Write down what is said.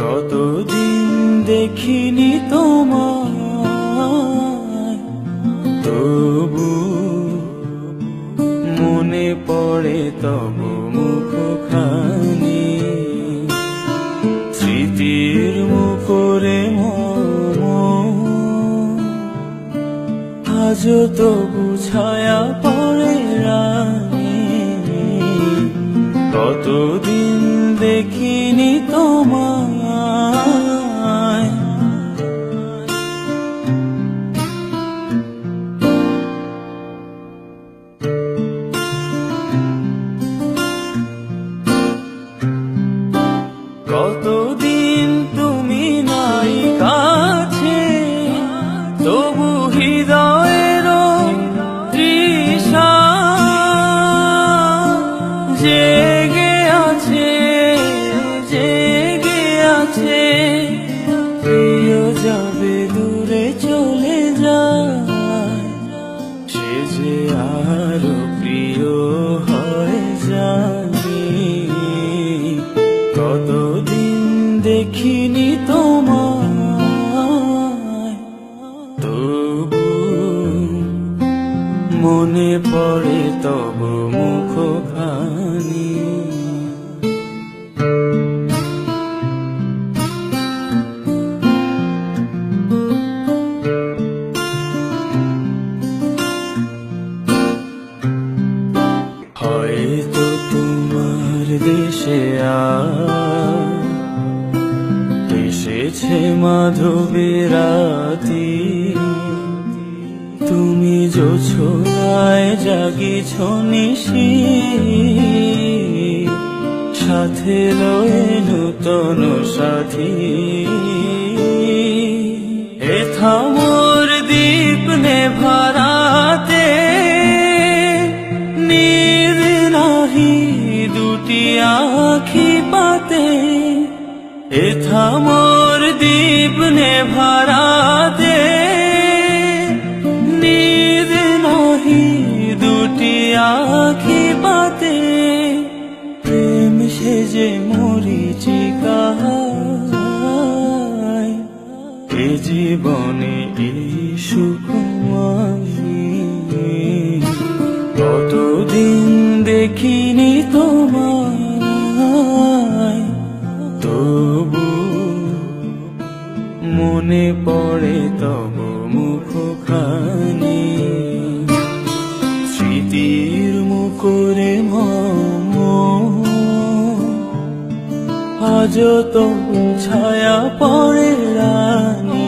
কতদিন দেখিনি তোমায়, তবু মনে পড়ে তব মুখখানি। স্মৃতির মুখরে আজও তবু ছায়া পড়ে রানী। কতদিন দেখিনি তোমায়, কতদিন তুমি নাই কাছে, তবু হৃদয়ের তৃষা জেগে আছে, জেগে আছে। প্রিয় যাবে দূরে চলে যায়, সে যে আরো প্রিয় হয়ে জানি। কতদিন দেখিনি তোমায়, তবু মনে পড়ে তব মুখখানি। হয়তো তোমার দেশে এসেছে মাধবী রাতি, তুমি জোছনায় জাগিছ নিশি, সাথে লয়ে নূতন সাথী। এথা মোর দীপ নেভারাতে, নীর নাহি দুটি আখি পাতে। এথা মোর দীপ নেভারাতে, নীর নাহি দুটি আখি পাতে। প্রেম সেজে মরিচিকা, এ জীবনে এই সুখ আমি। কতদিন দেখিনি তোমায়, তবু মনে পড়ে তব মুখখানি। স্মৃতির মুখরে আজও তবু ছায়া পড়ে রানী।